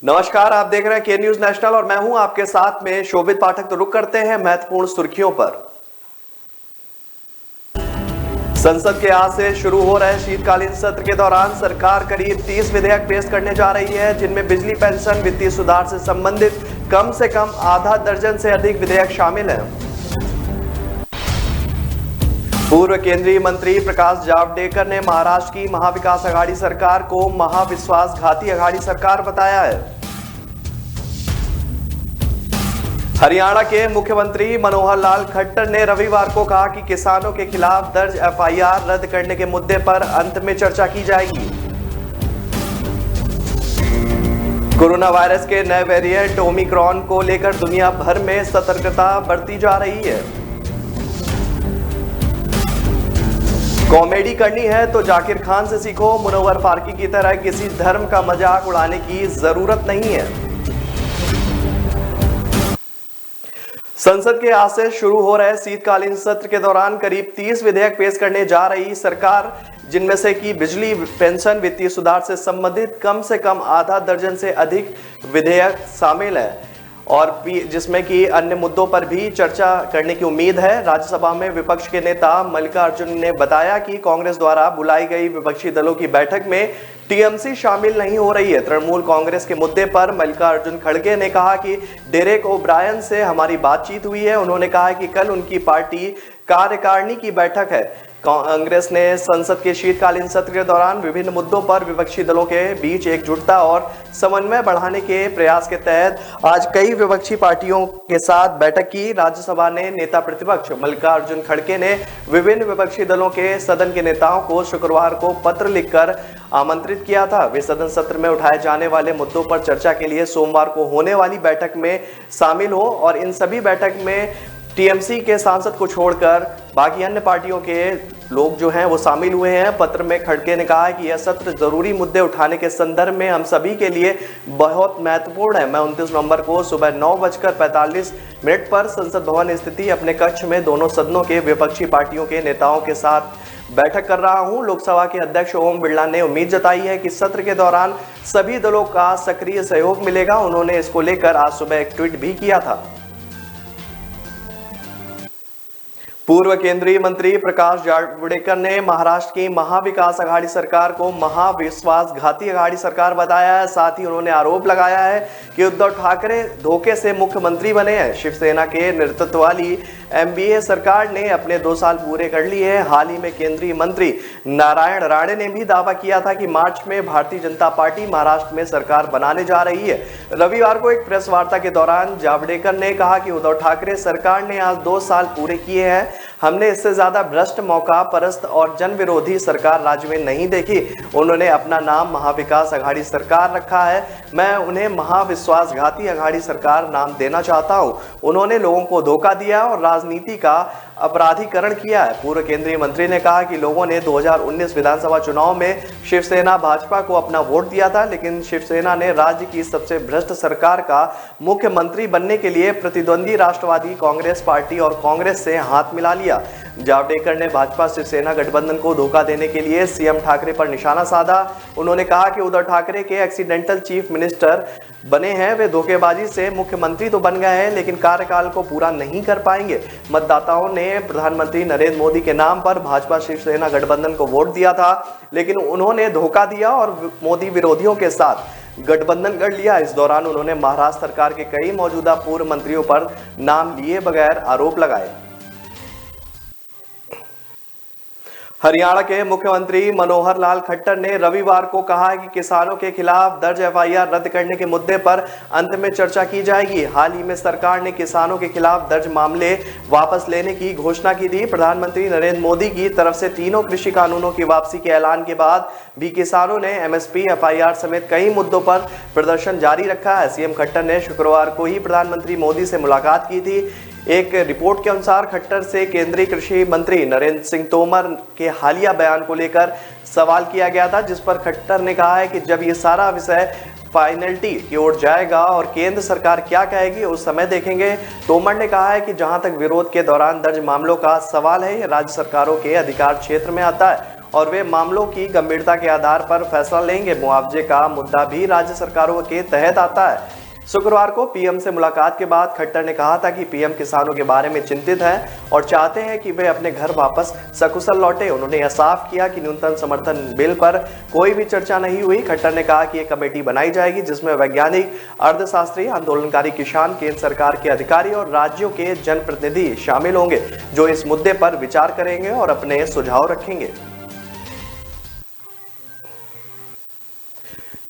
नमस्कार, आप देख रहे हैं के न्यूज नेशनल और मैं हूं आपके साथ में शोभित पाठक। तो रुक करते हैं महत्वपूर्ण सुर्खियों पर। संसद के आज से शुरू हो रहे शीतकालीन सत्र के दौरान सरकार करीब 30 विधेयक पेश करने जा रही है, जिनमें बिजली, पेंशन, वित्तीय सुधार से संबंधित कम से कम आधा दर्जन से अधिक विधेयक शामिल हैं। पूर्व केंद्रीय मंत्री प्रकाश जावड़ेकर ने महाराष्ट्र की महाविकास आघाड़ी सरकार को महाविश्वासघाती आघाड़ी सरकार बताया है। हरियाणा के मुख्यमंत्री मनोहर लाल खट्टर ने रविवार को कहा कि किसानों के खिलाफ दर्ज एफआईआर रद्द करने के मुद्दे पर अंत में चर्चा की जाएगी। कोरोना वायरस के नए वेरिएंट ओमिक्रॉन को लेकर दुनिया भर में सतर्कता बरती जा रही है। कॉमेडी करनी है तो जाकिर खान से सीखो, मुनव्वर फारूकी की तरह किसी धर्म का मजाक उड़ाने की जरूरत नहीं है। संसद के आज से शुरू हो रहे शीतकालीन सत्र के दौरान करीब 30 विधेयक पेश करने जा रही सरकार, जिनमें से कि बिजली, पेंशन, वित्तीय सुधार से संबंधित कम से कम आधा दर्जन से अधिक विधेयक शामिल है और जिसमें कि अन्य मुद्दों पर भी चर्चा करने की उम्मीद है। राज्यसभा में विपक्ष के नेता मल्लिकार्जुन ने बताया कि कांग्रेस द्वारा बुलाई गई विपक्षी दलों की बैठक में टीएमसी शामिल नहीं हो रही है। तृणमूल कांग्रेस के मुद्दे पर मल्लिकार्जुन खड़गे ने कहा कि डेरेक ओब्रायन से हमारी बातचीत हुई है। उन्होंने कहा कि कल उनकी पार्टी कार्यकारिणी की बैठक है। कांग्रेस ने संसद के शीतकालीन सत्र के दौरान विभिन्न मुद्दों पर विपक्षी दलों के बीच एकजुटता और समन्वय बढ़ाने के प्रयास के तहत आज कई विपक्षी पार्टियों के साथ बैठक की। राज्यसभा ने नेता प्रतिपक्ष मल्लिकार्जुन खड़गे ने विभिन्न विपक्षी दलों के सदन के नेताओं को शुक्रवार को पत्र लिखकर आमंत्रित किया था। वे सदन सत्र में उठाए जाने वाले मुद्दों पर चर्चा के लिए सोमवार को होने वाली बैठक में शामिल हो और इन सभी बैठक में टीएमसी के सांसद को छोड़कर बाकी अन्य पार्टियों के लोग जो हैं वो शामिल हुए हैं। पत्र में खड़गे ने कहा कि यह सत्र जरूरी मुद्दे उठाने के संदर्भ में हम सभी के लिए बहुत महत्वपूर्ण है। मैं 29 नवंबर को सुबह 9:45 पर संसद भवन स्थित अपने कक्ष में दोनों सदनों के विपक्षी पार्टियों के नेताओं के साथ बैठक कर रहा हूं। लोकसभा के अध्यक्ष ओम बिरला ने उम्मीद जताई है कि सत्र के दौरान सभी दलों का सक्रिय सहयोग मिलेगा। उन्होंने इसको लेकर आज सुबह एक ट्वीट भी किया था। पूर्व केंद्रीय मंत्री प्रकाश जावड़ेकर ने महाराष्ट्र की महाविकास आघाड़ी सरकार को महाविश्वासघाती आघाड़ी सरकार बताया है। साथ ही उन्होंने आरोप लगाया है कि उद्धव ठाकरे धोखे से मुख्यमंत्री बने हैं। शिवसेना के नेतृत्व वाली एनडीए सरकार ने अपने 2 साल पूरे कर लिए हैं। हाल ही में केंद्रीय मंत्री नारायण राणे ने भी दावा किया था कि मार्च में भारतीय जनता पार्टी महाराष्ट्र में सरकार बनाने जा रही है। रविवार को एक प्रेस वार्ता के दौरान जावड़ेकर ने कहा कि उद्धव ठाकरे सरकार ने आज 2 साल पूरे किए हैं। हमने इससे ज्यादा भ्रष्ट, मौका परस्त और जन विरोधी सरकार राज्य में नहीं देखी। उन्होंने अपना नाम महाविकास आघाड़ी सरकार रखा है। मैं उन्हें महाविश्वासघाती आघाड़ी सरकार नाम देना चाहता हूं। उन्होंने लोगों को धोखा दिया और राजनीति का अपराधीकरण किया है। पूर्व केंद्रीय मंत्री ने कहा कि लोगों ने 2019 विधानसभा चुनाव में शिवसेना भाजपा को अपना वोट दिया था, लेकिन शिवसेना ने राज्य की सबसे भ्रष्ट सरकार का मुख्यमंत्री बनने के लिए प्रतिद्वंदी राष्ट्रवादी कांग्रेस पार्टी और कांग्रेस से हाथ मिला लिया। जावड़ेकर ने भाजपा शिवसेना गठबंधन को धोखा देने के लिए सीएम ठाकरे पर निशाना साधा। उन्होंने कहा कि उद्धव ठाकरे के एक्सीडेंटल चीफ मिनिस्टर बने हैं। वे धोखेबाजी से मुख्यमंत्री तो बन गए हैं, लेकिन कार्यकाल को पूरा नहीं कर पाएंगे। मतदाताओं ने प्रधानमंत्री नरेंद्र मोदी के नाम पर भाजपा शिवसेना गठबंधन को वोट दिया था, लेकिन उन्होंने धोखा दिया और मोदी विरोधियों के साथ गठबंधन कर लिया। इस दौरान उन्होंने महाराष्ट्र सरकार के कई मौजूदा पूर्व मंत्रियों पर नाम लिए बगैर आरोप लगाए। हरियाणा के मुख्यमंत्री मनोहर लाल खट्टर ने रविवार को कहा कि किसानों के खिलाफ दर्ज एफआईआर रद्द करने के मुद्दे पर अंत में चर्चा की जाएगी। हाल ही में सरकार ने किसानों के खिलाफ दर्ज मामले वापस लेने की घोषणा की थी। प्रधानमंत्री नरेंद्र मोदी की तरफ से तीनों कृषि कानूनों की वापसी के ऐलान के बाद भी किसानों ने एमएसपी, एफआईआर समेत कई मुद्दों पर प्रदर्शन जारी रखा है। सीएम खट्टर ने शुक्रवार को ही प्रधानमंत्री मोदी से मुलाकात की थी। एक रिपोर्ट के अनुसार खट्टर से केंद्रीय कृषि मंत्री नरेंद्र सिंह तोमर के हालिया बयान को लेकर सवाल किया गया था, जिस पर खट्टर ने कहा है कि जब ये सारा विषय फाइनलिटी की ओर जाएगा और केंद्र सरकार क्या कहेगी उस समय देखेंगे। तोमर ने कहा है कि जहां तक विरोध के दौरान दर्ज मामलों का सवाल है, ये राज्य सरकारों के अधिकार क्षेत्र में आता है और वे मामलों की गंभीरता के आधार पर फैसला लेंगे। मुआवजे का मुद्दा भी राज्य सरकारों के तहत आता है। शुक्रवार को पीएम से मुलाकात के बाद खट्टर ने कहा था कि पीएम किसानों के बारे में चिंतित हैं और चाहते हैं कि वे अपने घर वापस सकुशल लौटे। उन्होंने यह साफ किया कि न्यूनतम समर्थन बिल पर कोई भी चर्चा नहीं हुई। खट्टर ने कहा कि एक कमेटी बनाई जाएगी जिसमें वैज्ञानिक, अर्थशास्त्री, आंदोलनकारी किसान, केंद्र सरकार के अधिकारी और राज्यों के जनप्रतिनिधि शामिल होंगे, जो इस मुद्दे पर विचार करेंगे और अपने सुझाव रखेंगे।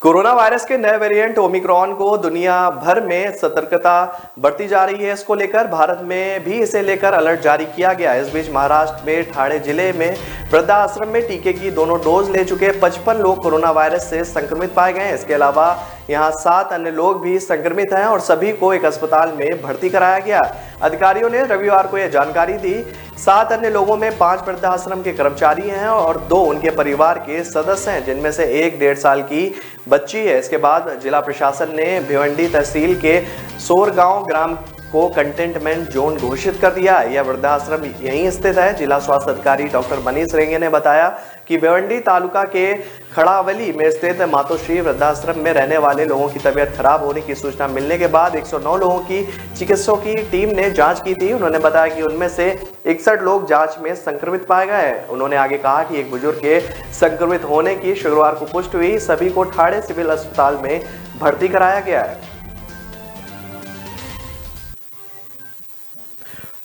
कोरोना वायरस के नए वेरिएंट ओमिक्रॉन को दुनिया भर में सतर्कता बरती जा रही है। इसको लेकर भारत में भी इसे लेकर अलर्ट जारी किया गया। इस बीच महाराष्ट्र में ठाणे जिले में वृद्धाश्रम में टीके की दोनों डोज ले चुके 55 लोग कोरोना वायरस से संक्रमित पाए गए हैं। इसके अलावा यहाँ 7 अन्य लोग भी संक्रमित हैं और सभी को एक अस्पताल में भर्ती कराया गया। अधिकारियों ने रविवार को यह जानकारी दी। 7 अन्य लोगों में 5 वृद्धाश्रम के कर्मचारी हैं और 2 उनके परिवार के सदस्य हैं, जिनमें से एक 1.5 साल की बच्ची है। इसके बाद जिला प्रशासन ने भिवंडी तहसील के सोरगांव ग्राम को कंटेनमेंट जोन घोषित कर दिया। यह वृद्धाश्रम यहीं स्थित है। जिला स्वास्थ्य अधिकारी डॉक्टर मनीष रेंगे ने बताया कि भिवंडी तालुका के खड़ावली में स्थित मातोश्री वृद्धाश्रम में रहने वाले लोगों की तबीयत खराब होने की सूचना मिलने के बाद 109 लोगों की चिकित्सकों की टीम ने जांच की थी। उन्होंने बताया कि उनमें से 61 लोग जांच में संक्रमित पाए गए हैं। उन्होंने आगे कहा कि एक बुजुर्ग के संक्रमित होने की शुक्रवार को पुष्टि हुई। सभी को ठाणे सिविल अस्पताल में भर्ती कराया गया है।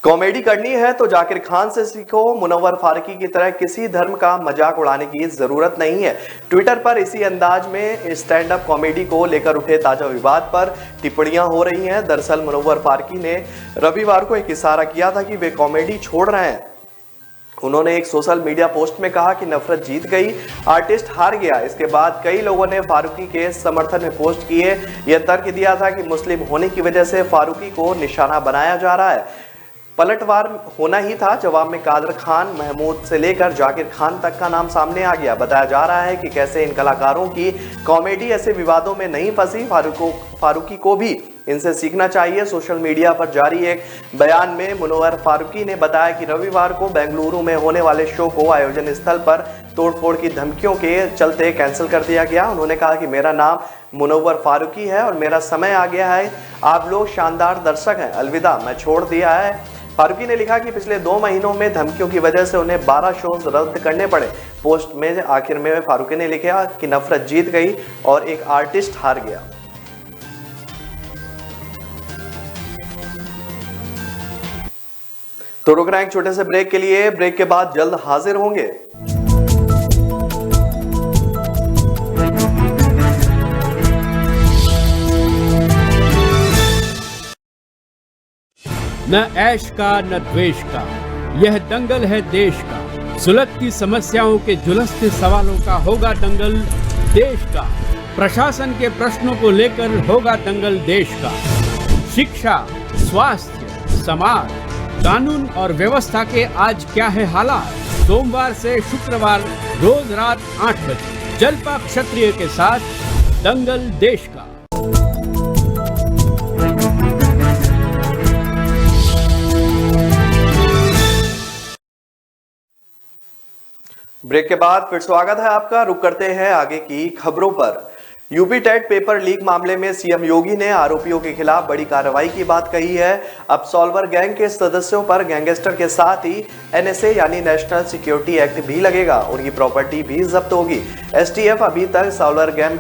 कॉमेडी करनी है तो जाकिर खान से सीखो। मुनव्वर फारूकी की तरह किसी धर्म का मजाक उड़ाने की जरूरत नहीं है। ट्विटर पर इसी अंदाज में स्टैंड अप कॉमेडी को लेकर उठे ताजा विवाद पर टिप्पणियां हो रही हैं। दरअसल मुनव्वर फारूकी ने रविवार को एक इशारा किया था कि वे कॉमेडी छोड़ रहे हैं। उन्होंने एक सोशल मीडिया पोस्ट में कहा कि नफरत जीत गई, आर्टिस्ट हार गया। इसके बाद कई लोगों ने फारूकी के समर्थन में पोस्ट किए। यह तर्क दिया था कि मुस्लिम होने की वजह से फारूकी को निशाना बनाया जा रहा है। पलटवार होना ही था। जवाब में कादर खान, महमूद से लेकर जाकिर खान तक का नाम सामने आ गया। बताया जा रहा है कि कैसे इन कलाकारों की कॉमेडी ऐसे विवादों में नहीं फंसी। फारूकी को भी इनसे सीखना चाहिए। सोशल मीडिया पर जारी एक बयान में मुनव्वर फारूकी ने बताया कि रविवार को बेंगलुरु में होने वाले शो को आयोजन स्थल पर तोड़फोड़ की धमकियों के चलते कैंसिल कर दिया गया। उन्होंने कहा कि मेरा नाम मुनव्वर फारूकी है और मेरा समय आ गया है। आप लोग शानदार दर्शक हैं, अलविदा, मैं छोड़ दिया है। फारूकी ने लिखा कि पिछले 2 महीनों में धमकियों की वजह से उन्हें 12 शोज रद्द करने पड़े। पोस्ट में आखिर में फारूकी ने लिखा कि नफरत जीत गई और एक आर्टिस्ट हार गया। तो रुक रहे हैं एक छोटे से ब्रेक के लिए। ब्रेक के बाद जल्द हाजिर होंगे। न ऐश का न द्वेष का, यह दंगल है देश का। सुलगती समस्याओं के जुलसते सवालों का होगा दंगल देश का। प्रशासन के प्रश्नों को लेकर होगा दंगल देश का। शिक्षा, स्वास्थ्य, समाज, कानून और व्यवस्था के आज क्या है हालात। सोमवार से शुक्रवार रोज रात 8 बजे जलपा क्षत्रिय के साथ दंगल देश का। ब्रेक के बाद फिर स्वागत है आपका। रुक करते हैं आगे की खबरों पर। यूपी टेट पेपर लीक मामले में सीएम योगी ने आरोपियों के खिलाफ बड़ी कार्रवाई की बात कही है। अब सॉल्वर गैंग के सदस्यों पर गैंगस्टर के साथ ही एनएसए यानी नेशनल सिक्योरिटी एक्ट भी लगेगा। उनकी प्रॉपर्टी भी जब्त होगी। एसटीएफ अभी तक सॉल्वर गैंग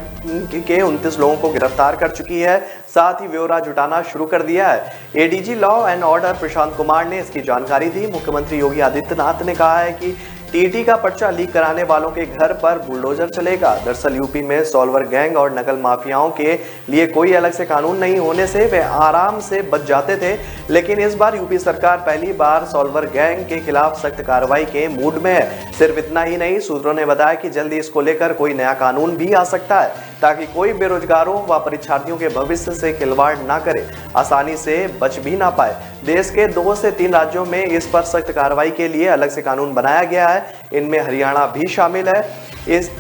के 29 लोगों को गिरफ्तार कर चुकी है, साथ ही ब्यौरा जुटाना शुरू कर दिया है। ADG law and order Prashant Kumar ने इसकी जानकारी दी। मुख्यमंत्री योगी आदित्यनाथ ने कहा है कि टीटी का पर्चा लीक कराने वालों के घर पर बुलडोजर चलेगा। दरअसल यूपी में सॉल्वर गैंग और नकल माफियाओं के लिए कोई अलग से कानून नहीं होने से वे आराम से बच जाते थे, लेकिन इस बार यूपी सरकार पहली बार सॉल्वर गैंग के खिलाफ सख्त कार्रवाई के मूड में है। सिर्फ इतना ही नहीं, सूत्रों ने बताया कि जल्दी इसको लेकर कोई नया कानून भी आ सकता है, ताकि कोई बेरोजगारों व परीक्षार्थियों के भविष्य से खिलवाड़ ना करे, आसानी से बच भी ना पाए। देश के 2 से 3 राज्यों में इस पर सख्त कार्रवाई के लिए अलग से कानून बनाया गया है। इनमें हरियाणा भी शामिल है।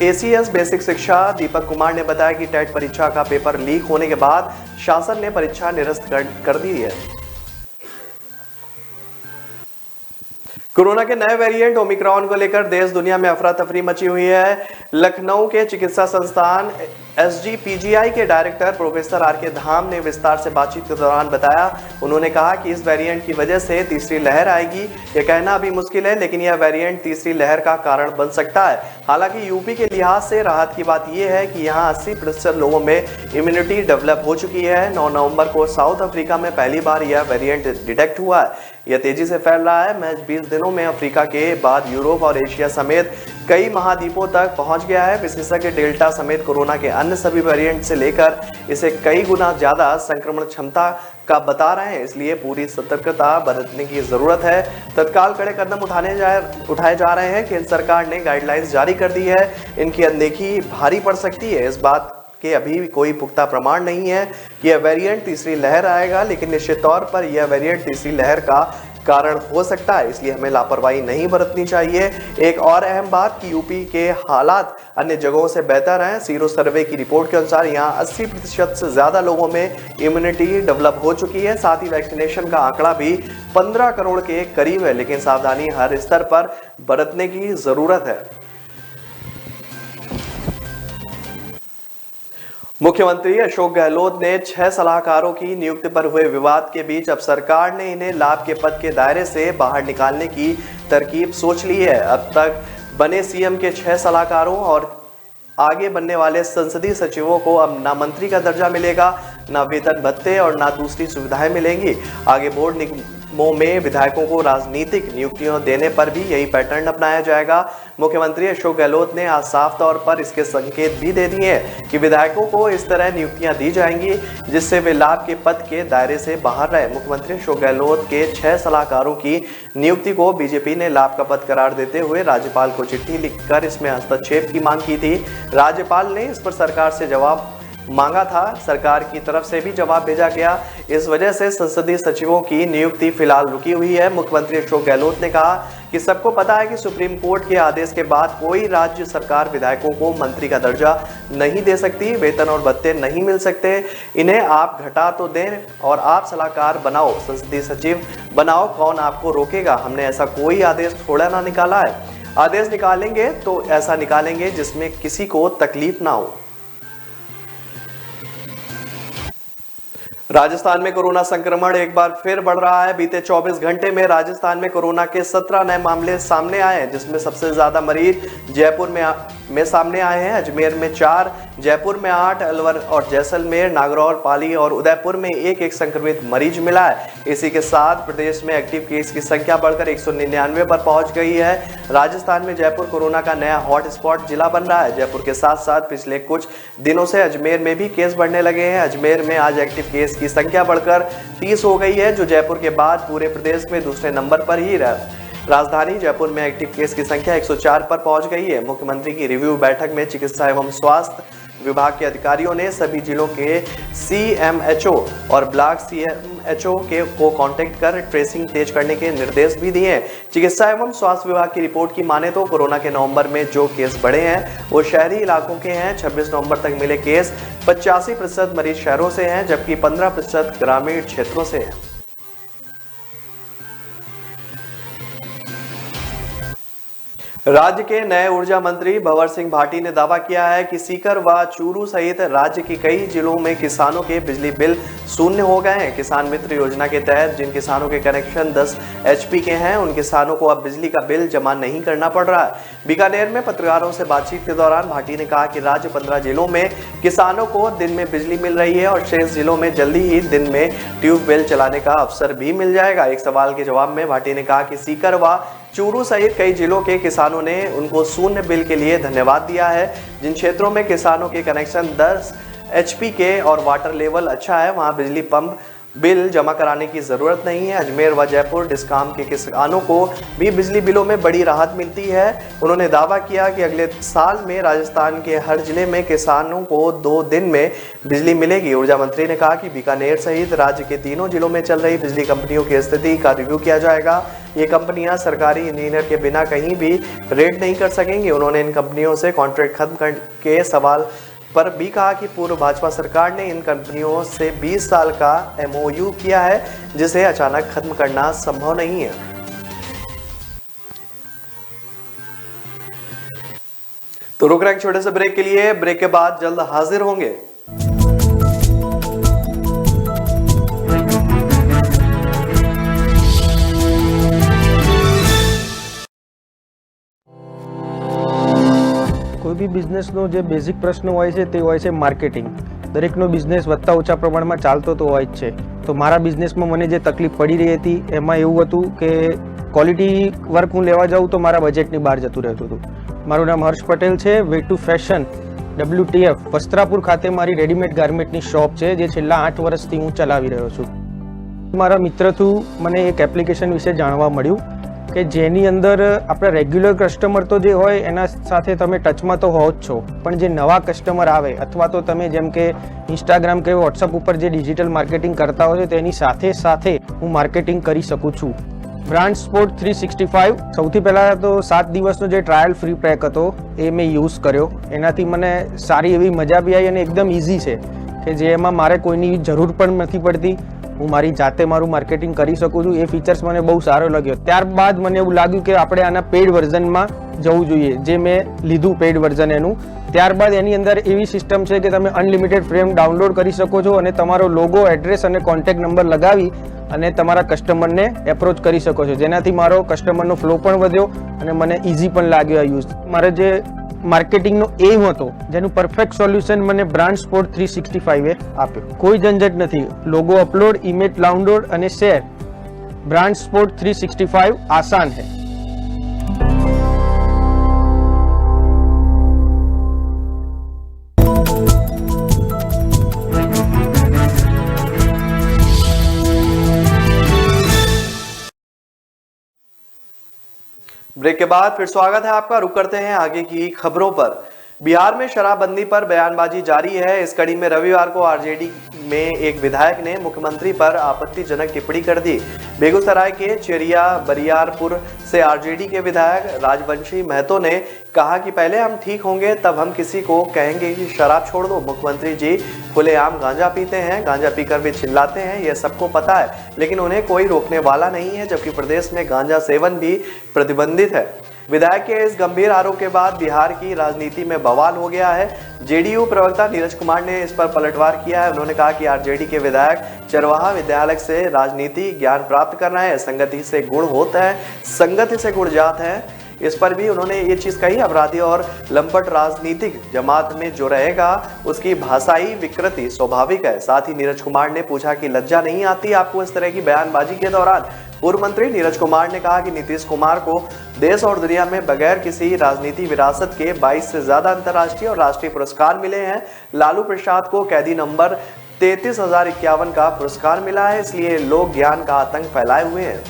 एसीएस बेसिक शिक्षा दीपक कुमार ने बताया कि टेट परीक्षा का पेपर लीक होने के बाद शासन ने परीक्षा निरस्त कर दी है। कोरोना के नए वेरिएंट ओमिक्रॉन को लेकर देश दुनिया में अफरा तफरी मची हुई है। लखनऊ के चिकित्सा संस्थान SGPGI के डायरेक्टर प्रोफेसर RK धाम ने विस्तार से बातचीत के दौरान बताया। उन्होंने कहा कि इस वेरिएंट की वजह से तीसरी लहर आएगी। यह कहना अभी मुश्किल है, लेकिन यह वेरिएंट तीसरी लहर का कारण बन सकता है। हालांकि यूपी के लिहाज से राहत की बात यह है कि यहां 80% लोगों में इम्यूनिटी डेवलप हो चुकी है। 9 नवंबर को साउथ अफ्रीका में पहली बार यह वेरिएंट डिटेक्ट हुआ है। यह तेजी से फैल रहा है। महज 20 दिनों में अफ्रीका के बाद यूरोप और एशिया समेत कई महाद्वीपों तक पहुंच गया है। विशेषज्ञ डेल्टा समेत कोरोना के अन्य सभी वेरिएंट से लेकर इसे कई गुना ज्यादा संक्रमण क्षमता का बता रहे हैं। इसलिए पूरी सतर्कता बरतने की जरूरत है। तत्काल कड़े कदम उठाए जा रहे हैं। केंद्र सरकार ने गाइडलाइंस जारी कर दी है। इनकी अनदेखी भारी पड़ सकती है। इस बात के अभी भी कोई पुख्ता प्रमाण नहीं है कि यह वेरिएंट तीसरी लहर आएगा, लेकिन निश्चित तौर पर यह वेरिएंट तीसरी लहर का कारण हो सकता है। इसलिए हमें लापरवाही नहीं बरतनी चाहिए। एक और अहम बात कि यूपी के हालात अन्य जगहों से बेहतर हैं। सीरो सर्वे की रिपोर्ट के अनुसार यहाँ 80% से ज्यादा लोगों में इम्यूनिटी डेवलप हो चुकी है। साथ ही वैक्सीनेशन का आंकड़ा भी 15 करोड़ के करीब है, लेकिन सावधानी हर स्तर पर बरतने की जरूरत है। मुख्यमंत्री अशोक गहलोत ने 6 सलाहकारों की नियुक्ति पर हुए विवाद के बीच अब सरकार ने इन्हें लाभ के पद के दायरे से बाहर निकालने की तरकीब सोच ली है। अब तक बने सीएम के 6 सलाहकारों और आगे बनने वाले संसदीय सचिवों को अब ना मंत्री का दर्जा मिलेगा, ना वेतन भत्ते और ना दूसरी सुविधाएं मिलेंगी। आगे बोर्ड निगमों में विधायकों को राजनीतिक नियुक्तियां देने पर भी यही पैटर्न अपनाया जाएगा। मुख्यमंत्री अशोक गहलोत ने आज साफ तौर पर इसके संकेत भी दे दिए हैं कि विधायकों को इस तरह नियुक्तियां दी जाएंगी जिससे वे लाभ के पद के दायरे से बाहर रहे। मुख्यमंत्री अशोक गहलोत के 6 सलाहकारों की नियुक्ति को बीजेपी ने लाभ का पद करार देते हुए राज्यपाल को चिट्ठी लिखकर इसमें हस्तक्षेप की मांग की थी। राज्यपाल ने इस पर सरकार से जवाब मांगा था। सरकार की तरफ से भी जवाब भेजा गया। इस वजह से संसदीय सचिवों की नियुक्ति फिलहाल रुकी हुई है। मुख्यमंत्री अशोक गहलोत ने कहा कि सबको पता है कि सुप्रीम कोर्ट के आदेश के बाद कोई राज्य सरकार विधायकों को मंत्री का दर्जा नहीं दे सकती, वेतन और भत्ते नहीं मिल सकते। इन्हें आप घटा तो दें और आप सलाहकार बनाओ, संसदीय सचिव बनाओ, कौन आपको रोकेगा। हमने ऐसा कोई आदेश थोड़ा ना निकाला है। आदेश निकालेंगे तो ऐसा निकालेंगे जिसमें किसी को तकलीफ ना हो। राजस्थान में कोरोना संक्रमण एक बार फिर बढ़ रहा है। बीते 24 घंटे में राजस्थान में कोरोना के 17 नए मामले सामने आए हैं, जिसमें सबसे ज्यादा मरीज जयपुर में सामने आए हैं। अजमेर में 4, जयपुर में 8, अलवर और जैसलमेर, नागौर, पाली और उदयपुर में एक संक्रमित मरीज मिला है। इसी के साथ प्रदेश में एक्टिव केस की संख्या बढ़कर 199 पर पहुंच गई है। राजस्थान में जयपुर कोरोना का नया हॉटस्पॉट जिला बन रहा है। जयपुर के साथ साथ पिछले कुछ दिनों से अजमेर में भी केस बढ़ने लगे हैं। अजमेर में आज एक्टिव केस की संख्या बढ़कर 30 हो गई है, जो जयपुर के बाद पूरे प्रदेश में दूसरे नंबर पर ही रहा। राजधानी जयपुर में एक्टिव केस की संख्या 104 पर पहुंच गई है। मुख्यमंत्री की रिव्यू बैठक में चिकित्सा एवं स्वास्थ्य विभाग के अधिकारियों ने सभी जिलों के CMHO और ब्लॉक CMHO को कांटेक्ट कर ट्रेसिंग तेज करने के निर्देश भी दिए हैं। चिकित्सा एवं स्वास्थ्य विभाग की रिपोर्ट की माने तो कोरोना के नवंबर में जो केस बढ़े हैं वो शहरी इलाकों के हैं। 26 नवंबर तक मिले केस 85% मरीज शहरों से हैं, जबकि 15% ग्रामीण क्षेत्रों से हैं। राज्य के नए ऊर्जा मंत्री भंवर सिंह भाटी ने दावा किया है कि सीकर व चूरू सहित राज्य के कई जिलों में किसानों के बिजली बिल शून्य हो गए हैं। किसान मित्र योजना के तहत जिन किसानों के कनेक्शन 10 HP के हैं, उन किसानों को अब बिजली का बिल जमा नहीं करना पड़ रहा है। बीकानेर में पत्रकारों से बातचीत के दौरान भाटी ने कहा कि राज्य 15 जिलों में किसानों को दिन में बिजली मिल रही है और शेष जिलों में जल्दी ही दिन में ट्यूबवेल चलाने का अवसर भी मिल जाएगा। एक सवाल के जवाब में भाटी ने कहा कि सीकर व चूरू सहित कई जिलों के किसानों ने उनको शून्य बिल के लिए धन्यवाद दिया है। जिन क्षेत्रों में किसानों के कनेक्शन 10 HP के और वाटर लेवल अच्छा है, वहां बिजली पंप बिल जमा कराने की जरूरत नहीं है। अजमेर व जयपुर डिस्कॉम के किसानों को भी बिजली बिलों में बड़ी राहत मिलती है। उन्होंने दावा किया कि अगले साल में राजस्थान के हर जिले में किसानों को 2 दिन में बिजली मिलेगी। ऊर्जा मंत्री ने कहा कि बीकानेर सहित राज्य के तीनों जिलों में चल रही बिजली कंपनियों की स्थिति का रिव्यू किया जाएगा। ये कंपनियां सरकारी इंजीनियर के बिना कहीं भी रेड नहीं कर सकेंगी। उन्होंने इन कंपनियों से कॉन्ट्रैक्ट खत्म करने के सवाल पर भी कहा कि पूर्व भाजपा सरकार ने इन कंपनियों से 20 साल का MOU किया है, जिसे अचानक खत्म करना संभव नहीं है। तो रुक रहे हैं छोटे से ब्रेक के लिए। ब्रेक के बाद जल्द हाजिर होंगे। કોઈ બી બિઝનેસનો જે બેઝિક પ્રશ્ન હોય છે તે હોય છે માર્કેટિંગ. દરેકનો બિઝનેસ વધતા ઓછા પ્રમાણમાં ચાલતો તો હોય જ છે. તો મારા બિઝનેસમાં મને જે તકલીફ પડી રહી હતી એમાં એવું હતું કે ક્વોલિટી વર્ક હું લેવા જાઉં તો મારા બજેટની બહાર જતું રહેતું હતું. મારું નામ હર્ષ પટેલ છે. Way to fashion WTF Vastrapur ખાતે મારી રેડીમેડ ગાર્મેન્ટની શોપ છે જે છેલ્લા 8 વર્ષથી હું ચલાવી રહ્યો છું. મારા મિત્ર થ્રુ મને એક એપ્લિકેશન વિશે જાણવા મળ્યું કે જેની અંદર આપણા રેગ્યુલર કસ્ટમર તો જે હોય એના સાથે તમે ટચમાં તો હો જ છો, પણ જે નવા કસ્ટમર આવે અથવા તો તમે જેમ કે ઇન્સ્ટાગ્રામ કે વોટ્સઅપ ઉપર જે ડિજિટલ માર્કેટિંગ કરતા હોય તેની સાથે સાથે હું માર્કેટિંગ કરી શકું છું. બ્રાન્ડ સ્પોર્ટ 365 સૌથી પહેલાં તો 7 દિવસનો જે ટ્રાયલ ફ્રી પેક હતો એ મેં યુઝ કર્યો. એનાથી મને સારી એવી મજા બી આવી અને એકદમ ઇઝી છે કે જેમાં મારે કોઈની જરૂર પણ નથી પડતી. હું મારી જાતે મારું માર્કેટિંગ કરી શકું છું. એ ફીચર્સ મને બહુ સારો લાગ્યો. ત્યારબાદ મને એવું લાગ્યું કે આપણે આના પેઇડ વર્ઝનમાં જવું જોઈએ, જે મેં લીધું પેઇડ વર્ઝન એનું. ત્યારબાદ એની અંદર એવી સિસ્ટમ છે કે તમે અનલિમિટેડ ફ્રેમ ડાઉનલોડ કરી શકો છો અને તમારો લોગો, એડ્રેસ અને કોન્ટેક્ટ નંબર લગાવી અને તમારા કસ્ટમરને એપ્રોચ કરી શકો છો, જેનાથી મારો કસ્ટમરનો ફ્લો પણ વધ્યો અને મને ઇઝી પણ લાગ્યો આ યુઝ. મારે જે માર્કેટિંગનો એમ હતો જેનું પરફેક્ટ સોલ્યુશન મને બ્રાન્ડ સ્પોર્ટ 365 આપ્યો. કોઈ ઝંઝટ નથી. લોગો અપલોડ, ઇમેજ ડાઉનલોડ અને શેર. બ્રાન્ડ સ્પોર્ટ 365 આસાન है. ब्रेक के बाद फिर स्वागत है आपका। रुक करते हैं आगे की खबरों पर। बिहार में शराबबंदी पर बयानबाजी जारी है। इस कड़ी में रविवार को आरजेडी में एक विधायक ने मुख्यमंत्री पर आपत्तिजनक टिप्पणी कर दी। बेगूसराय के चेरिया बरियारपुर से आरजेडी के विधायक राजवंशी महतो ने कहा कि पहले हम ठीक होंगे तब हम किसी को कहेंगे कि शराब छोड़ दो। मुख्यमंत्री जी खुलेआम गांजा पीते हैं, गांजा पीकर भी चिल्लाते हैं, यह सबको पता है, लेकिन उन्हें कोई रोकने वाला नहीं है, जबकि प्रदेश में गांजा सेवन भी प्रतिबंधित है। विधायक के इस गंभीर आरोप के बाद बिहार की राजनीति में बवाल हो गया है। जेडीयू प्रवक्ता नीरज कुमार ने इस पर पलटवार किया है। उन्होंने कहा कि आरजेडी के विधायक चरवाहा विद्यालय से राजनीति ज्ञान प्राप्त कर रहे हैं। संगति से गुण होता है, संगति से गुण जात है। इस पर भी उन्होंने ये चीज कही, अपराधी और लंपट राजनीतिक जमात में जो रहेगा उसकी भाषाई विकृति स्वाभाविक है। साथ ही नीरज कुमार ने पूछा कि लज्जा नहीं आती आपको इस तरह की बयानबाजी के दौरान। पूर्व मंत्री नीरज कुमार ने कहा कि नीतीश कुमार को देश और दुनिया में बगैर किसी राजनीति विरासत के 22 से ज्यादा अंतर्राष्ट्रीय और राष्ट्रीय पुरस्कार मिले हैं। लालू प्रसाद को कैदी नंबर 33,051 का पुरस्कार मिला है, इसलिए लोग ज्ञान का आतंक फैलाए हुए हैं।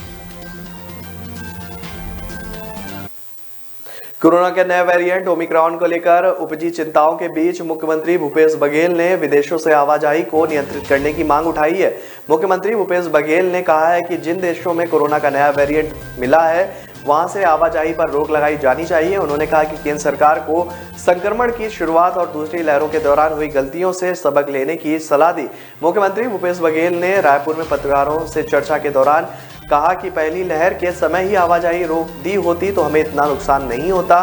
कोरोना के नए वेरिएंट ओमिक्रॉन को लेकर उपजी चिंताओं के बीच मुख्यमंत्री भूपेश बघेल ने विदेशों से आवाजाही को नियंत्रित करने की मांग उठाई है। मुख्यमंत्री भूपेश बघेल ने कहा है कि जिन देशों में कोरोना का नया वेरिएंट मिला है वहां से आवाजाही पर रोक लगाई जानी चाहिए। उन्होंने कहा कि केंद्र सरकार को संक्रमण की शुरुआत और दूसरी लहरों के दौरान हुई गलतियों से सबक लेने की सलाह दी। मुख्यमंत्री भूपेश बघेल ने रायपुर में पत्रकारों से चर्चा के दौरान कहा कि पहली लहर के समय ही आवाजाही रोक दी होती तो हमें इतना नुकसान नहीं होता।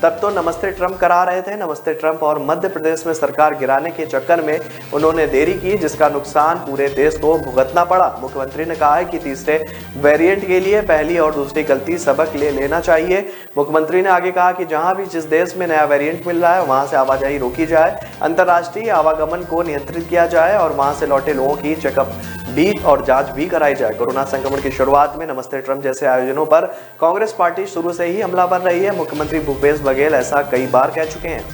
तब तो नमस्ते ट्रंप करा रहे थे, नमस्ते ट्रंप, और मध्य प्रदेश में सरकार गिराने के चक्कर में उन्होंने देरी की, जिसका नुकसान पूरे देश को भुगतना पड़ा। मुख्यमंत्री ने कहा है कि तीसरे वेरिएंट के लिए पहली और दूसरी गलती सबक ले लेना चाहिए। मुख्यमंत्री ने आगे कहा कि जहां भी जिस देश में नया वेरिएंट मिल रहा है वहां से आवाजाही रोकी जाए, अंतर्राष्ट्रीय आवागमन को नियंत्रित किया जाए और वहां से लौटे लोगों की चेकअप भी और जांच भी कराई जाए। कोरोना संक्रमण की शुरुआत में नमस्ते ट्रंप जैसे आयोजनों पर कांग्रेस पार्टी शुरू से ही हमला बन रही है। मुख्यमंत्री भूपेश बघेल ऐसा कई बार कह चुके हैं।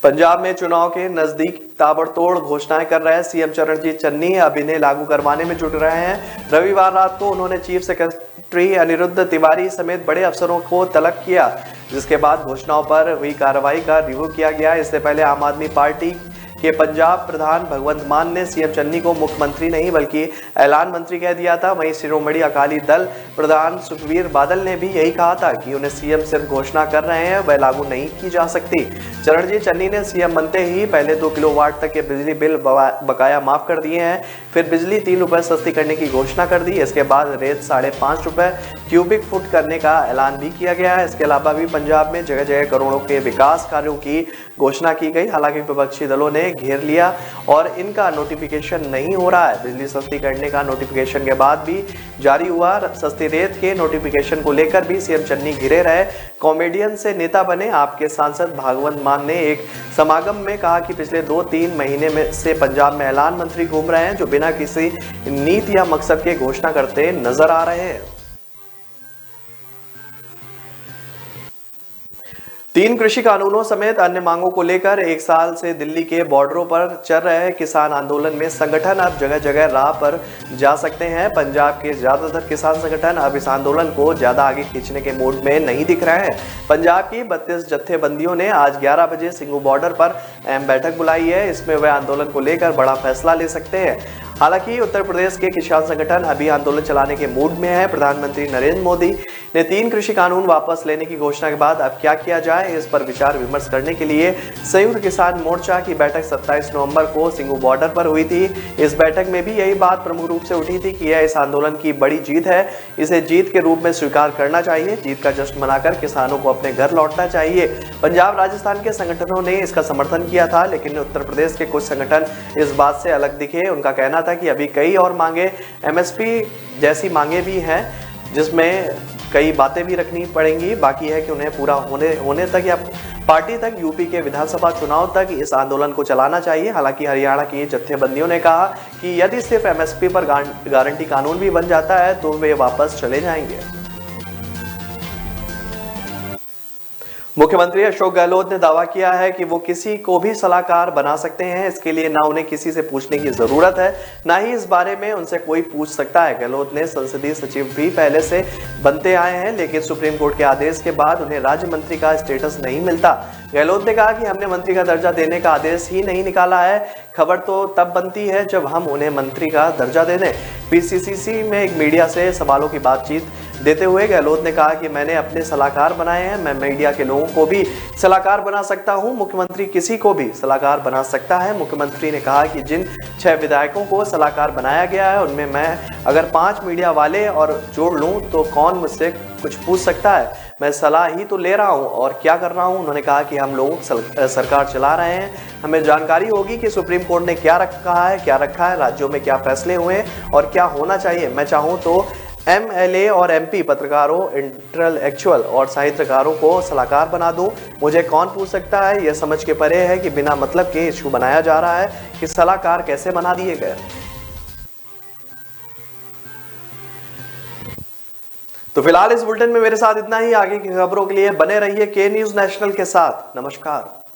पंजाब में चुनाव के नजदीक ताबड़तोड़ घोषणाएं कर रहे सीएम चरणजीत चन्नी अब इन्हें लागू करवाने में जुट रहे हैं। रविवार रात को उन्होंने चीफ सेक्रेटरी अनिरुद्ध तिवारी समेत बड़े अफसरों को तलब किया, जिसके बाद घोषणाओं पर हुई कार्रवाई का रिव्यू किया गया। इससे पहले आम आदमी पार्टी कि पंजाब प्रधान भगवंत मान ने सीएम चन्नी को मुख्यमंत्री नहीं बल्कि ऐलान मंत्री कह दिया था। वहीं शिरोमणि अकाली दल प्रधान सुखबीर बादल ने भी यही कहा था कि उन्हें सीएम सिर्फ घोषणा कर रहे हैं, वह लागू नहीं की जा सकती। चरणजीत चन्नी ने सीएम बनते ही पहले 2 किलोवाट तक के बिजली बिल बकाया माफ कर दिए हैं, फिर बिजली 3 रुपए सस्ती करने की घोषणा कर दी। इसके बाद रेत 5.5 रुपए क्यूबिक फुट करने का ऐलान भी किया गया है। इसके अलावा भी पंजाब में जगह जगह करोड़ों के विकास कार्यों की घोषणा की गई। हालांकि विपक्षी दलों ने घेर लिया और इनका नोटिफिकेशन नहीं हो रहा है। बिजली सस्ती करने का नोटिफिकेशन के बाद भी जारी हुआ, सस्ती रेत के नोटिफिकेशन को लेकर भी सीएम चन्नी घिरे रहे। कॉमेडियन से नेता बने आपके सांसद भागवंत मान ने एक समागम में कहा कि पिछले 2-3 महीने में से पंजाब में ऐलान मंत्री घूम रहे हैं जो बिना किसी नीति या मकसद के घोषणा करते नजर आ रहे हैं। 3 कृषि कानूनों समेत अन्य मांगों को लेकर 1 साल से दिल्ली के बॉर्डरों पर चल रहे किसान आंदोलन में संगठन अब जगह जगह राह पर जा सकते हैं। पंजाब के ज्यादातर किसान संगठन अब इस आंदोलन को ज्यादा आगे खींचने के मूड में नहीं दिख रहे हैं। पंजाब की 32 जत्थेबंदियों ने आज 11 बजे सिंघू बॉर्डर पर अहम बैठक बुलाई है। इसमें वे आंदोलन को लेकर बड़ा फैसला ले सकते हैं। हालांकि उत्तर प्रदेश के किसान संगठन अभी आंदोलन चलाने के मूड में है। प्रधानमंत्री नरेंद्र मोदी ने 3 कृषि कानून वापस लेने की घोषणा के बाद अब क्या किया जाए, इस पर विचार विमर्श करने के लिए संयुक्त किसान मोर्चा की बैठक 27 नवंबर को सिंघू बॉर्डर पर हुई थी। इस बैठक में भी यही बात प्रमुख रूप से उठी थी कि यह इस आंदोलन की बड़ी जीत है, इसे जीत के रूप में स्वीकार करना चाहिए। जीत का जश्न मनाकर किसानों को अपने घर लौटना चाहिए। पंजाब राजस्थान के संगठनों ने इसका समर्थन किया था, लेकिन उत्तर प्रदेश के कुछ संगठन इस बात से अलग दिखे। उनका कहना था कि अभी कई और मांगे एमएसपी जैसी मांगे भी हैं जिसमें कई बातें भी रखनी पड़ेंगी। बाकी है कि उन्हें पूरा होने तक या पार्टी तक यूपी के विधानसभा चुनाव तक इस आंदोलन को चलाना चाहिए। हालांकि हरियाणा की जत्थेबंदियों ने कहा कि यदि सिर्फ एमएसपी पर गारंटी कानून भी बन जाता है तो वे वापस चले जाएंगे। मुख्यमंत्री अशोक गहलोत ने दावा किया है कि वो किसी को भी सलाहकार बना सकते हैं। इसके लिए ना उन्हें किसी से पूछने की जरूरत है, ना ही इस बारे में उनसे कोई पूछ सकता है। गहलोत ने संसदीय सचिव भी पहले से बनते आए हैं, लेकिन सुप्रीम कोर्ट के आदेश के बाद उन्हें राज्य मंत्री का स्टेटस नहीं मिलता। गहलोत ने कहा कि हमने मंत्री का दर्जा देने का आदेश ही नहीं निकाला है। खबर तो तब बनती है जब हम उन्हें मंत्री का दर्जा दे दें। पीसीसी में एक मीडिया से सवालों की बातचीत देते हुए गहलोत ने कहा कि मैंने अपने सलाहकार बनाए हैं, मैं मीडिया के लोगों को भी सलाहकार बना सकता हूं, मुख्यमंत्री किसी को भी सलाहकार बना सकता है। मुख्यमंत्री ने कहा कि जिन 6 विधायकों को सलाहकार बनाया गया है उनमें मैं अगर 5 मीडिया वाले और जोड़ लूं तो कौन मुझसे कुछ पूछ सकता है। मैं सलाह ही तो ले रहा हूं और क्या कर रहा हूं। उन्होंने कहा कि हम लोग सरकार चला रहे हैं, हमें जानकारी होगी कि सुप्रीम कोर्ट ने क्या रखा है, राज्यों में क्या फैसले हुए और क्या होना चाहिए। मैं चाहूं तो एमएलए और एमपी पत्रकारों, इंटेलेक्चुअल और साहित्यकारों को सलाहकार बना दूं। मुझे कौन पूछ सकता है, यह समझ के परे है कि बिना मतलब के इशू बनाया जा रहा है कि सलाहकार कैसे बना दिए गए। तो फिलहाल इस बुलेटिन में मेरे साथ इतना ही। आगे की खबरों के लिए बने रहिए के न्यूज़ नेशनल के साथ। नमस्कार।